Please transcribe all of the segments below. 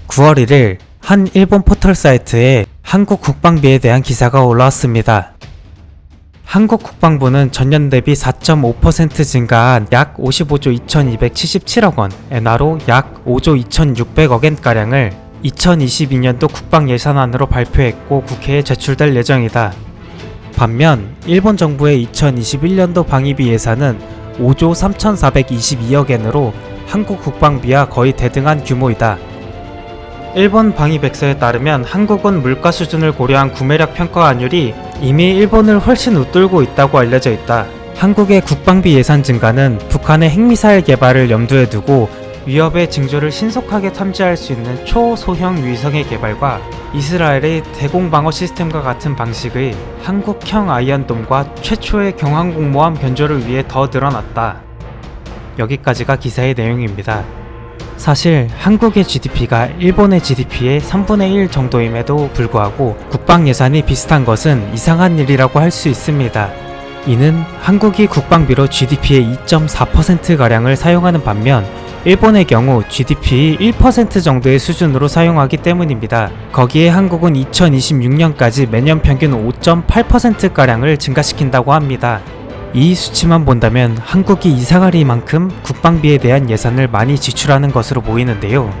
9월 1일 한 일본 포털 사이트에 한국 국방비에 대한 기사가 올라왔습니다. 한국 국방부는 전년 대비 4.5% 증가한 약 55조 2277억 원, 엔화로 약 5조 2600억엔가량을 2022년도 국방 예산안으로 발표했고 국회에 제출될 예정이다. 반면 일본 정부의 2021년도 방위비 예산은 5조 3422억엔으로 한국 국방비와 거의 대등한 규모이다. 일본 방위백서에 따르면 한국은 물가 수준을 고려한 구매력 평가환율이 이미 일본을 훨씬 웃돌고 있다고 알려져 있다. 한국의 국방비 예산 증가는 북한의 핵미사일 개발을 염두에 두고 위협의 징조를 신속하게 탐지할 수 있는 초소형 위성의 개발과 이스라엘의 대공방어 시스템과 같은 방식의 한국형 아이언돔과 최초의 경항공모함 견조를 위해 더 늘어났다. 여기까지가 기사의 내용입니다. 사실 한국의 GDP가 일본의 GDP의 3분의 1 정도임에도 불구하고 국방 예산이 비슷한 것은 이상한 일이라고 할 수 있습니다. 이는 한국이 국방비로 GDP의 2.4%가량을 사용하는 반면 일본의 경우 GDP의 1% 정도의 수준으로 사용하기 때문입니다. 거기에 한국은 2026년까지 매년 평균 5.8%가량을 증가시킨다고 합니다. 이 수치만 본다면 한국이 이상하리만큼 국방비에 대한 예산을 많이 지출하는 것으로 보이는데요.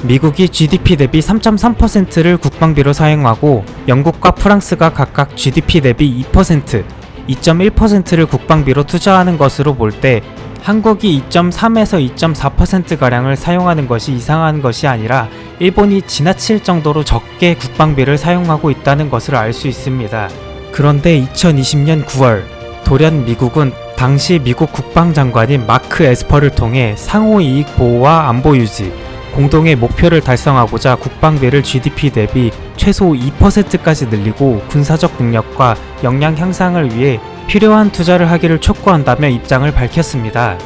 미국이 GDP 대비 3.3%를 국방비로 사용하고 영국과 프랑스가 각각 GDP 대비 2%, 2.1%를 국방비로 투자하는 것으로 볼 때 한국이 2.3에서 2.4%가량을 사용하는 것이 이상한 것이 아니라 일본이 지나칠 정도로 적게 국방비를 사용하고 있다는 것을 알 수 있습니다. 그런데 2020년 9월 돌연 미국은 당시 미국 국방장관인 마크 에스퍼를 통해 상호이익 보호와 안보 유지, 공동의 목표를 달성하고자 국방비를 GDP 대비 최소 2%까지 늘리고 군사적 능력과 역량 향상을 위해 필요한 투자를 하기를 촉구한다며 입장을 밝혔습니다.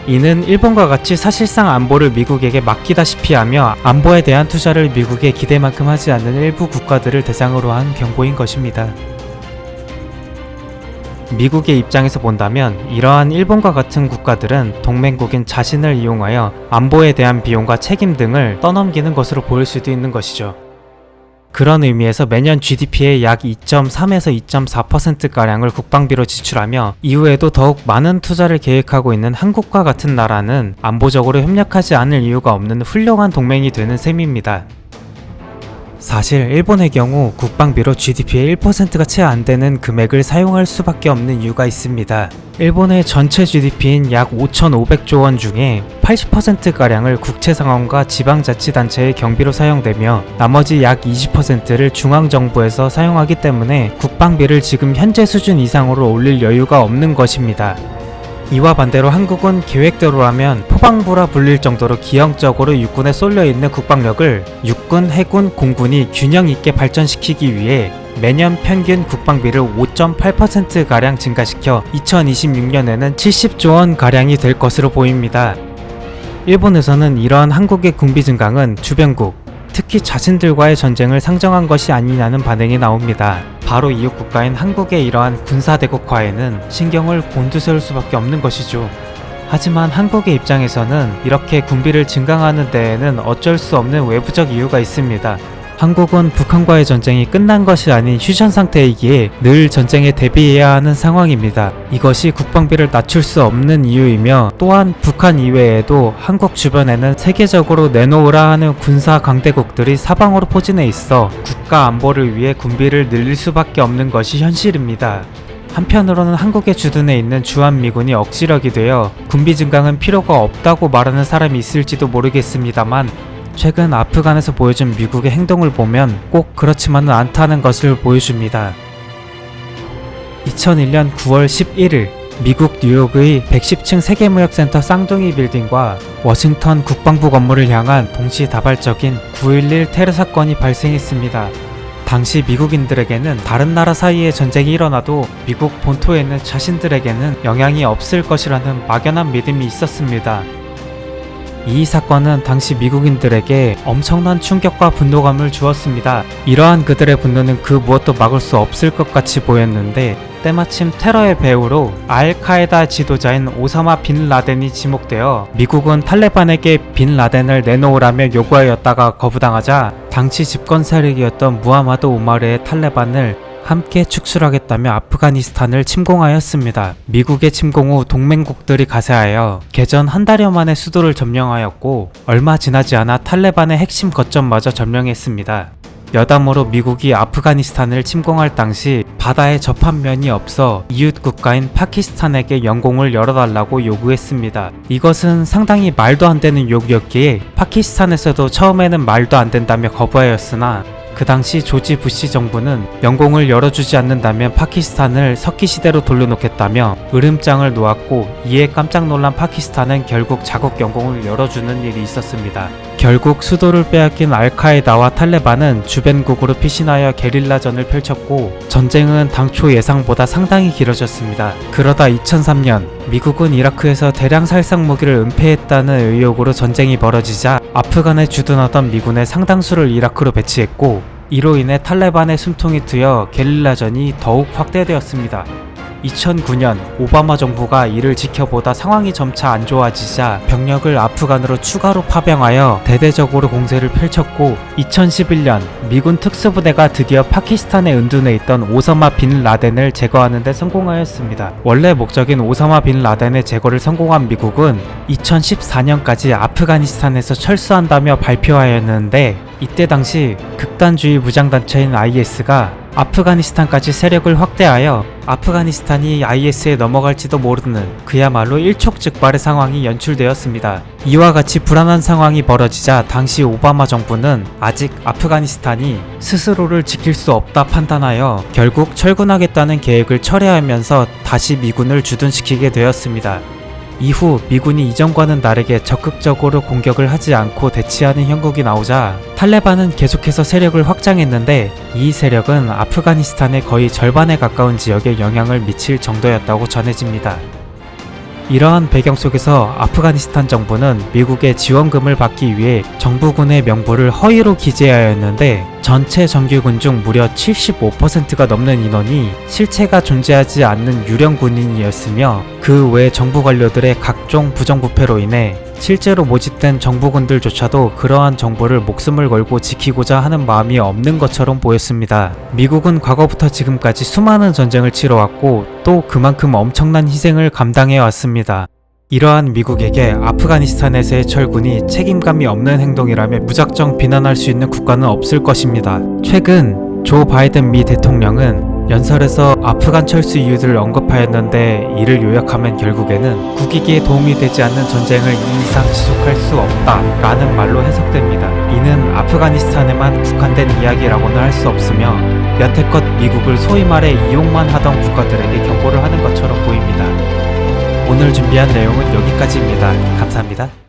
이는 일본과 같이 사실상 안보를 미국에게 맡기다시피 하며 안보에 대한 투자를 미국의 기대만큼 하지 않는 일부 국가들을 대상으로 한 경고인 것입니다. 미국의 입장에서 본다면 이러한 일본과 같은 국가들은 동맹국인 자신을 이용하여 안보에 대한 비용과 책임 등을 떠넘기는 것으로 보일 수도 있는 것이죠. 그런 의미에서 매년 GDP의 약 2.3에서 2.4%가량을 국방비로 지출하며 이후에도 더욱 많은 투자를 계획하고 있는 한국과 같은 나라는 안보적으로 협력하지 않을 이유가 없는 훌륭한 동맹이 되는 셈입니다. 사실 일본의 경우 국방비로 GDP의 1%가 채 안 되는 금액을 사용할 수밖에 없는 이유가 있습니다. 일본의 전체 GDP인 약 5,500조 원 중에 80%가량을 국채상원과 지방자치단체의 경비로 사용되며 나머지 약 20%를 중앙정부에서 사용하기 때문에 국방비를 지금 현재 수준 이상으로 올릴 여유가 없는 것입니다. 이와 반대로 한국은 계획대로라면 포방부라 불릴 정도로 기형적으로 육군에 쏠려있는 국방력을 육군, 해군, 공군이 균형 있게 발전시키기 위해 매년 평균 국방비를 5.8%가량 증가시켜 2026년에는 70조 원가량이 될 것으로 보입니다. 일본에서는 이러한 한국의 군비 증강은 주변국, 특히 자신들과의 전쟁을 상정한 것이 아니냐는 반응이 나옵니다. 바로 이웃 국가인 한국의 이러한 군사대국화에는 신경을 곤두세울 수밖에 없는 것이죠. 하지만 한국의 입장에서는 이렇게 군비를 증강하는 데에는 어쩔 수 없는 외부적 이유가 있습니다. 한국은 북한과의 전쟁이 끝난 것이 아닌 휴전 상태이기에 늘 전쟁에 대비해야 하는 상황입니다. 이것이 국방비를 낮출 수 없는 이유이며 또한 북한 이외에도 한국 주변에는 세계적으로 내놓으라 하는 군사 강대국들이 사방으로 포진해 있어 국가 안보를 위해 군비를 늘릴 수밖에 없는 것이 현실입니다. 한편으로는 한국의 주둔해 있는 주한미군이 억지력이 되어 군비 증강은 필요가 없다고 말하는 사람이 있을지도 모르겠습니다만 최근 아프간에서 보여준 미국의 행동을 보면 꼭 그렇지만은 않다는 것을 보여줍니다. 2001년 9월 11일 미국 뉴욕의 110층 세계무역센터 쌍둥이 빌딩과 워싱턴 국방부 건물을 향한 동시다발적인 9.11 테러 사건이 발생했습니다. 당시 미국인들에게는 다른 나라 사이에 전쟁이 일어나도 미국 본토에 있는 자신들에게는 영향이 없을 것이라는 막연한 믿음이 있었습니다. 이 사건은 당시 미국인들에게 엄청난 충격과 분노감을 주었습니다. 이러한 그들의 분노는 그 무엇도 막을 수 없을 것 같이 보였는데 때마침 테러의 배후로 알카에다 지도자인 오사마 빈 라덴이 지목되어 미국은 탈레반에게 빈 라덴을 내놓으라며 요구하였다가 거부당하자 당시 집권 세력이었던 무하마드 오마르의 탈레반을 함께 축출하겠다며 아프가니스탄을 침공하였습니다. 미국의 침공 후 동맹국들이 가세하여 개전 한 달여 만에 수도를 점령하였고 얼마 지나지 않아 탈레반의 핵심 거점마저 점령했습니다. 여담으로 미국이 아프가니스탄을 침공할 당시 바다에 접한 면이 없어 이웃 국가인 파키스탄에게 영공을 열어달라고 요구했습니다. 이것은 상당히 말도 안 되는 요구였기에 파키스탄에서도 처음에는 말도 안 된다며 거부하였으나 그 당시 조지 부시 정부는 영공을 열어주지 않는다면 파키스탄을 석기 시대로 돌려놓겠다며 으름장을 놓았고 이에 깜짝 놀란 파키스탄은 결국 자국 영공을 열어주는 일이 있었습니다. 결국 수도를 빼앗긴 알카에다와 탈레반은 주변국으로 피신하여 게릴라전을 펼쳤고 전쟁은 당초 예상보다 상당히 길어졌습니다. 그러다 2003년 미국은 이라크에서 대량 살상 무기를 은폐했다는 의혹으로 전쟁이 벌어지자 아프간에 주둔하던 미군의 상당수를 이라크로 배치했고 이로 인해 탈레반의 숨통이 트여 게릴라전이 더욱 확대되었습니다. 2009년 오바마 정부가 이를 지켜보다 상황이 점차 안 좋아지자 병력을 아프간으로 추가로 파병하여 대대적으로 공세를 펼쳤고 2011년 미군 특수부대가 드디어 파키스탄에 은둔해 있던 오사마 빈 라덴을 제거하는 데 성공하였습니다. 원래 목적인 오사마 빈 라덴의 제거를 성공한 미국은 2014년까지 아프가니스탄에서 철수한다며 발표하였는데 이때 당시 극단주의 무장단체인 IS가 아프가니스탄까지 세력을 확대하여 아프가니스탄이 IS에 넘어갈지도 모르는 그야말로 일촉즉발의 상황이 연출되었습니다. 이와 같이 불안한 상황이 벌어지자 당시 오바마 정부는 아직 아프가니스탄이 스스로를 지킬 수 없다 판단하여 결국 철군하겠다는 계획을 철회하면서 다시 미군을 주둔시키게 되었습니다. 이후 미군이 이전과는 다르게 적극적으로 공격을 하지 않고 대치하는 형국이 나오자 탈레반은 계속해서 세력을 확장했는데 이 세력은 아프가니스탄의 거의 절반에 가까운 지역에 영향을 미칠 정도였다고 전해집니다. 이러한 배경 속에서 아프가니스탄 정부는 미국의 지원금을 받기 위해 정부군의 명부를 허위로 기재하였는데 전체 정규군 중 무려 75%가 넘는 인원이 실체가 존재하지 않는 유령 군인이었으며 그 외 정부 관료들의 각종 부정부패로 인해 실제로 모집된 정부군들조차도 그러한 정보를 목숨을 걸고 지키고자 하는 마음이 없는 것처럼 보였습니다. 미국은 과거부터 지금까지 수많은 전쟁을 치러왔고 또 그만큼 엄청난 희생을 감당해 왔습니다. 이러한 미국에게 아프가니스탄에서의 철군이 책임감이 없는 행동이라며 무작정 비난할 수 있는 국가는 없을 것입니다. 최근 조 바이든 미 대통령은 연설에서 아프간 철수 이유들을 언급하였는데 이를 요약하면 결국에는 국익에 도움이 되지 않는 전쟁을 이 이상 지속할 수 없다 라는 말로 해석됩니다. 이는 아프가니스탄에만 국한된 이야기라고는 할 수 없으며 여태껏 미국을 소위 말해 이용만 하던 국가들에게 경고를 하는 것처럼 보입니다. 오늘 준비한 내용은 여기까지입니다. 감사합니다.